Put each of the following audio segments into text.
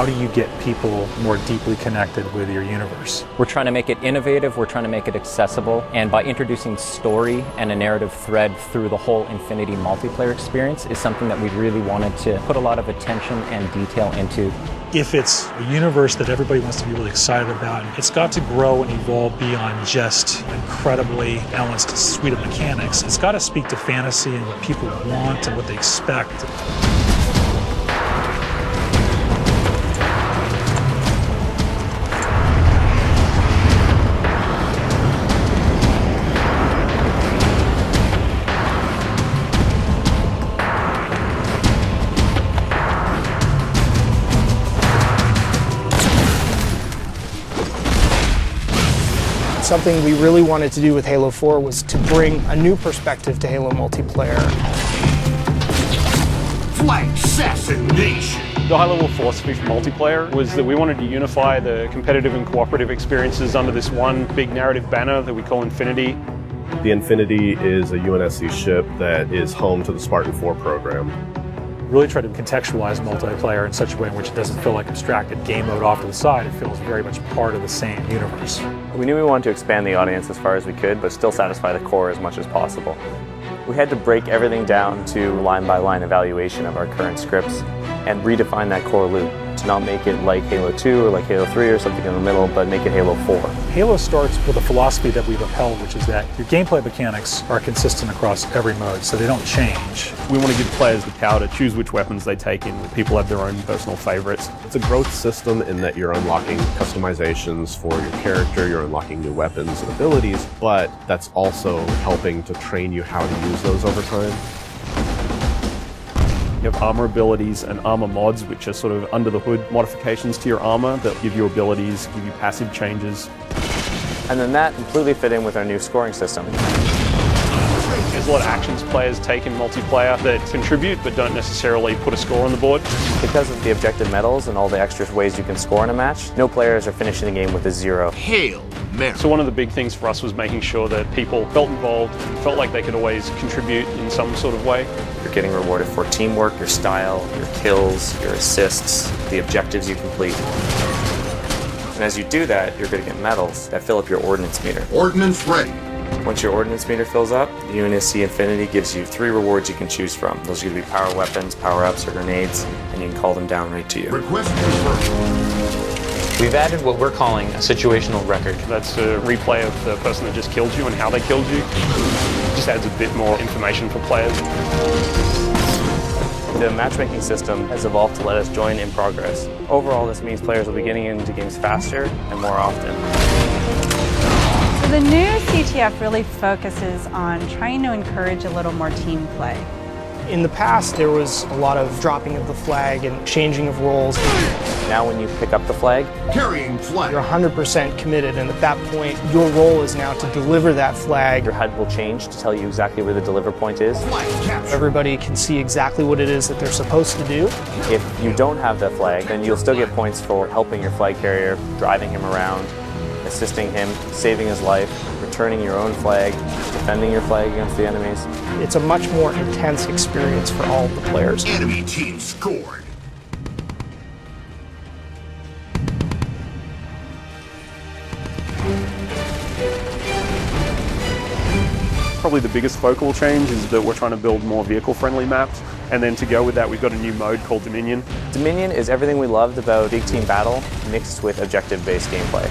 how do you get people more deeply connected with your universe? We're trying to make it innovative, we're trying to make it accessible, and by introducing story and a narrative thread through the whole Infinity multiplayer experience is something that we really wanted to put a lot of attention and detail into. If it's a universe that everybody wants to be really excited about, it's got to grow and evolve beyond just an incredibly balanced suite of mechanics. It's got to speak to fantasy and what people want and what they expect. Something we really wanted to do with Halo 4 was to bring a new perspective to Halo multiplayer. Flight assassination! The high-level philosophy for multiplayer was that we wanted to unify the competitive and cooperative experiences under this one big narrative banner that we call Infinity. The Infinity is a UNSC ship that is home to the Spartan 4 program. Really try to contextualize multiplayer in such a way in which it doesn't feel like abstracted game mode off to the side. It feels very much part of the same universe. We knew we wanted to expand the audience as far as we could, but still satisfy the core as much as possible. We had to break everything down to line-by-line evaluation of our current scripts and redefine that core loop to not make it like Halo 2 or like Halo 3 or something in the middle, but make it Halo 4. Halo starts with a philosophy that we've upheld, which is that your gameplay mechanics are consistent across every mode, so they don't change. We want to give players the power to choose which weapons they take in. People have their own personal favorites. It's a growth system in that you're unlocking customizations for your character, you're unlocking new weapons and abilities, but that's also helping to train you how to use those over time. You have armor abilities and armor mods, which are sort of under the hood modifications to your armor that give you abilities, give you passive changes. And then that completely fit in with our new scoring system. There's a lot of actions players take in multiplayer that contribute but don't necessarily put a score on the board. Because of the objective medals and all the extra ways you can score in a match, no players are finishing the game with a 0. Hail Mary. So one of the big things for us was making sure that people felt involved, felt like they could always contribute in some sort of way. You're getting rewarded for teamwork, your style, your kills, your assists, the objectives you complete. And as you do that, you're going to get medals that fill up your ordnance meter. Ordnance ready. Once your ordnance meter fills up, the UNSC Infinity gives you 3 rewards you can choose from. Those are going to be power weapons, power-ups, or grenades, and you can call them down right to you. Request confirmed. We've added what we're calling a situational record. That's a replay of the person that just killed you and how they killed you. It just adds a bit more information for players. The matchmaking system has evolved to let us join in progress. Overall, this means players will be getting into games faster and more often. So the new CTF really focuses on trying to encourage a little more team play. In the past, there was a lot of dropping of the flag and changing of roles. Now when you pick up the flag, Carrying flag. You're 100% committed, and at that point, your role is now to deliver that flag. your HUD will change to tell you exactly where the deliver point is. Flag capture. Everybody can see exactly what it is that they're supposed to do. If you don't have that flag, then you'll still get points for helping your flag carrier, driving him around, assisting him, saving his life, returning your own flag, defending your flag against the enemies. It's a much more intense experience for all of the players. Enemy team scored. Probably the biggest focal change is that we're trying to build more vehicle-friendly maps, and then to go with that, we've got a new mode called Dominion. Dominion is everything we loved about big team battle mixed with objective-based gameplay.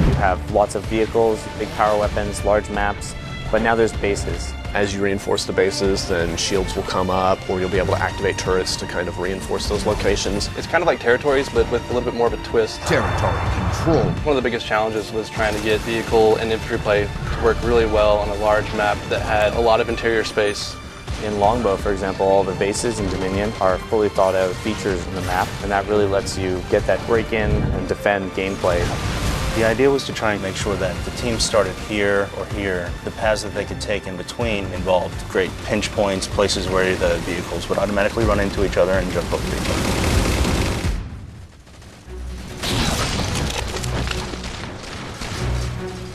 You have lots of vehicles, big power weapons, large maps, but now there's bases. As you reinforce the bases, then shields will come up, or you'll be able to activate turrets to kind of reinforce those locations. It's kind of like territories, but with a little bit more of a twist. Territory control. One of the biggest challenges was trying to get vehicle and infantry play to work really well on a large map that had a lot of interior space. In Longbow, for example, all the bases in Dominion are fully thought out features in the map, and that really lets you get that break-in and defend gameplay. The idea was to try and make sure that the team started here or here. The paths that they could take in between involved great pinch points, places where the vehicles would automatically run into each other and jump over each other.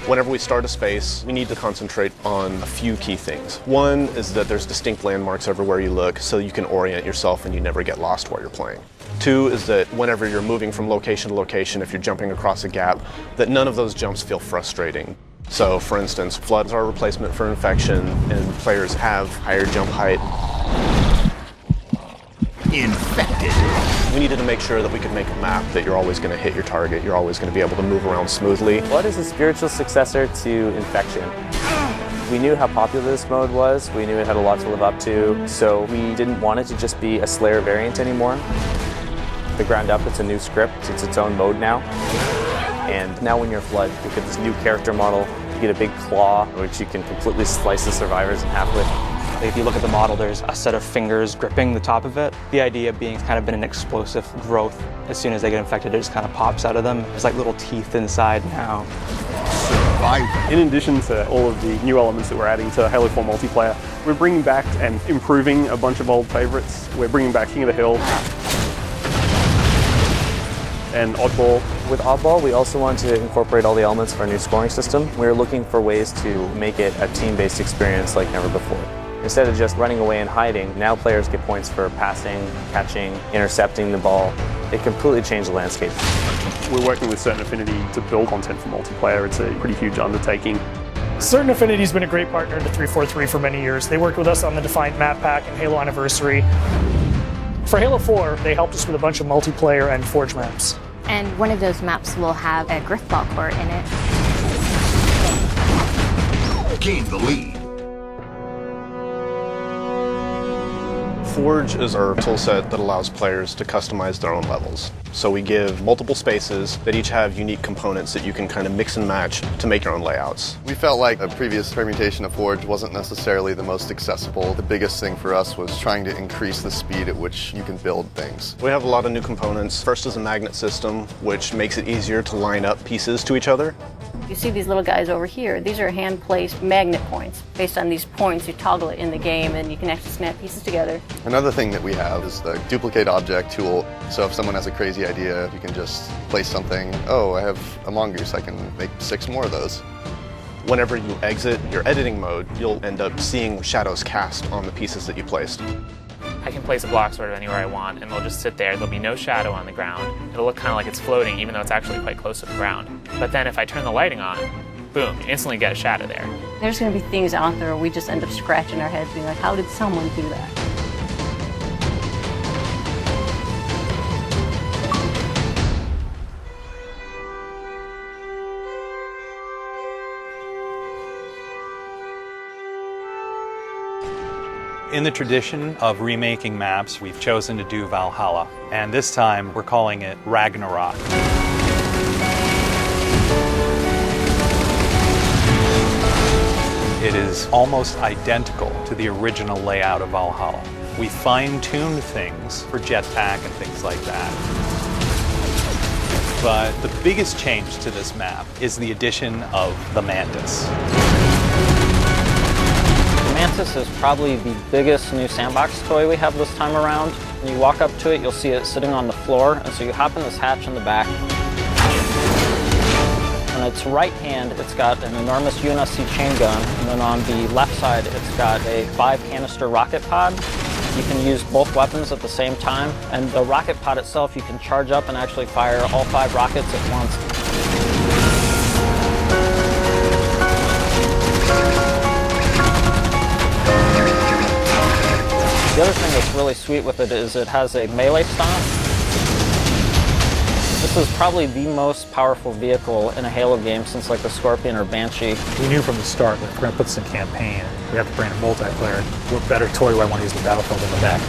Whenever we start a space, we need to concentrate on a few key things. One is that there's distinct landmarks everywhere you look, so you can orient yourself and you never get lost while you're playing. Two is that whenever you're moving from location to location, if you're jumping across a gap, that none of those jumps feel frustrating. So for instance, floods are a replacement for infection, and players have higher jump height. Infected. We needed to make sure that we could make a map that you're always going to hit your target, you're always going to be able to move around smoothly. Flood is a spiritual successor to Infection. We knew how popular this mode was, we knew it had a lot to live up to, so we didn't want it to just be a Slayer variant anymore. The ground up, it's a new script, it's its own mode now. And now when you're Flood, you get this new character model, you get a big claw, which you can completely slice the survivors in half with. If you look at the model, there's a set of fingers gripping the top of it. The idea being it's kind of been an explosive growth. As soon as they get infected, it just kind of pops out of them. There's like little teeth inside now. In addition to all of the new elements that we're adding to Halo 4 multiplayer, we're bringing back and improving a bunch of old favorites. We're bringing back King of the Hill and Oddball. With Oddball, we also want to incorporate all the elements of our new scoring system. We're looking for ways to make it a team-based experience like never before. Instead of just running away and hiding, now players get points for passing, catching, intercepting the ball. It completely changed the landscape. We're working with Certain Affinity to build content for multiplayer. It's a pretty huge undertaking. Certain Affinity has been a great partner to 343 for many years. They worked with us on the Defiant Map Pack and Halo Anniversary. For Halo 4, they helped us with a bunch of multiplayer and Forge maps. And one of those maps will have a Griffball court in it. Gain the lead. Forge is our toolset that allows players to customize their own levels. So we give multiple spaces that each have unique components that you can kind of mix and match to make your own layouts. We felt like a previous permutation of Forge wasn't necessarily the most accessible. The biggest thing for us was trying to increase the speed at which you can build things. We have a lot of new components. First is a magnet system, which makes it easier to line up pieces to each other. You see these little guys over here. These are hand-placed magnet points. Based on these points, you toggle it in the game and you can actually snap pieces together. Another thing that we have is the duplicate object tool. So if someone has a crazy idea, you can just place something. Oh, I have a mongoose. I can make 6 more of those. Whenever you exit your editing mode, you'll end up seeing shadows cast on the pieces that you placed. I can place a block sort of anywhere I want, and they'll just sit there. There'll be no shadow on the ground. It'll look kind of like it's floating, even though it's actually quite close to the ground. But then if I turn the lighting on, boom, you instantly get a shadow there. There's going to be things out there where we just end up scratching our heads being like, how did someone do that? In the tradition of remaking maps, we've chosen to do Valhalla, and this time we're calling it Ragnarok. It is almost identical to the original layout of Valhalla. We fine-tuned things for jetpack and things like that. But the biggest change to this map is the addition of the Mantis. Mantis is probably the biggest new sandbox toy we have this time around. When you walk up to it, you'll see it sitting on the floor, and so you hop in this hatch in the back. On its right hand, it's got an enormous UNSC chain gun, and then on the left side, it's got a 5-canister rocket pod. You can use both weapons at the same time, and the rocket pod itself, you can charge up and actually fire all 5 rockets at once. The other thing that's really sweet with it is it has a melee stomp. This is probably the most powerful vehicle in a Halo game since like the Scorpion or Banshee. We knew from the start that if we're going to put this in campaign, we have to bring a multiplayer. What better toy do I want to use the Battlefield in the back?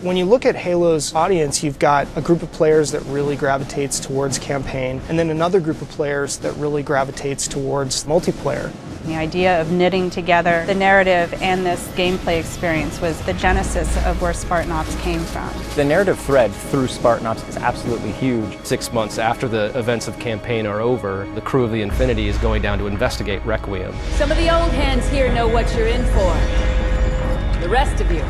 When you look at Halo's audience, you've got a group of players that really gravitates towards campaign, and then another group of players that really gravitates towards multiplayer. The idea of knitting together the narrative and this gameplay experience was the genesis of where Spartan Ops came from. The narrative thread through Spartan Ops is absolutely huge. 6 months after the events of campaign are over, the crew of the Infinity is going down to investigate Requiem. Some of the old hands here know what you're in for. The rest of you,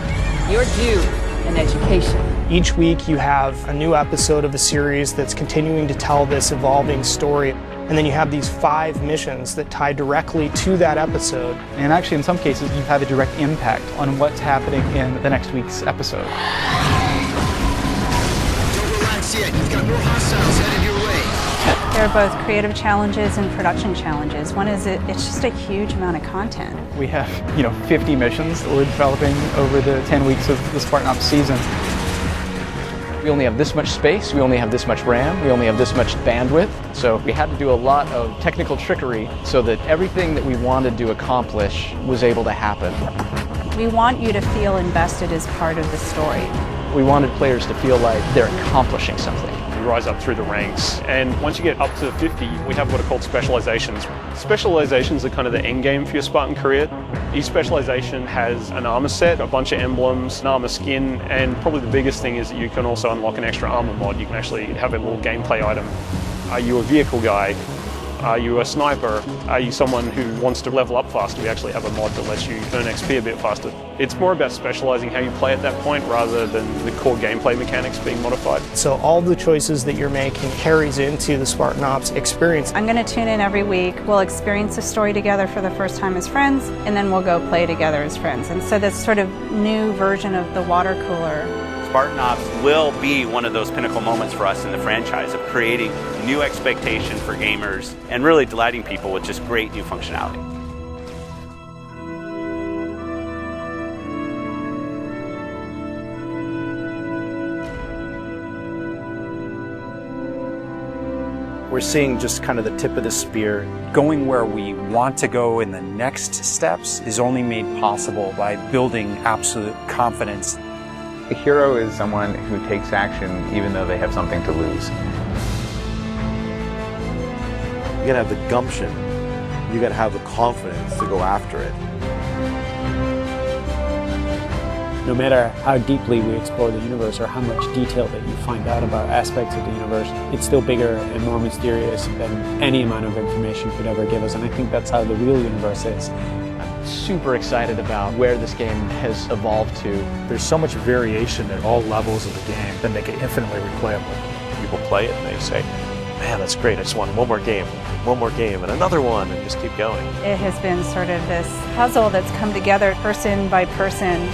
you're due an education. Each week you have a new episode of the series that's continuing to tell this evolving story. And then you have these 5 missions that tie directly to that episode. And actually, in some cases, you have a direct impact on what's happening in the next week's episode. Don't relax yet. You've got more hostiles headed your way. There are both creative challenges and production challenges. One is it's just a huge amount of content. We have, 50 missions that we're developing over the 10 weeks of the Spartan Ops season. We only have this much space, we only have this much RAM, we only have this much bandwidth. So we had to do a lot of technical trickery so that everything that we wanted to accomplish was able to happen. We want you to feel invested as part of the story. We wanted players to feel like they're accomplishing something. You rise up through the ranks, and once you get up to 50, we have what are called specializations. Specializations are kind of the end game for your Spartan career. Each specialization has an armor set, a bunch of emblems, an armor skin, and probably the biggest thing is that you can also unlock an extra armor mod. You can actually have a little gameplay item. Are you a vehicle guy? Are you a sniper? Are you someone who wants to level up faster? We actually have a mod that lets you earn XP a bit faster. It's more about specializing how you play at that point rather than the core gameplay mechanics being modified. So all the choices that you're making carries into the Spartan Ops experience. I'm going to tune in every week. We'll experience the story together for the first time as friends, and then we'll go play together as friends. And so this sort of new version of the water cooler. Spartan Ops will be one of those pinnacle moments for us in the franchise of creating new expectation for gamers and really delighting people with just great new functionality. We're seeing just kind of the tip of the spear. Going where we want to go in the next steps is only made possible by building absolute confidence. A hero is someone who takes action even though they have something to lose. You gotta have the gumption. You gotta have the confidence to go after it. No matter how deeply we explore the universe or how much detail that you find out about aspects of the universe, it's still bigger and more mysterious than any amount of information could ever give us. And I think that's how the real universe is. Super excited about where this game has evolved to. There's so much variation at all levels of the game that make it infinitely replayable. People play it and they say, man, that's great, I just want one more game, and another one, and just keep going. It has been sort of this puzzle that's come together person by person.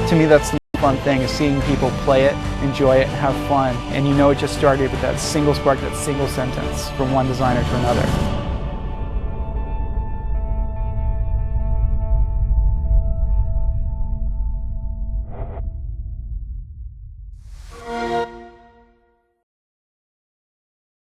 To me, that's the fun thing, is seeing people play it, enjoy it, have fun, and it just started with that single spark, that single sentence from one designer to another.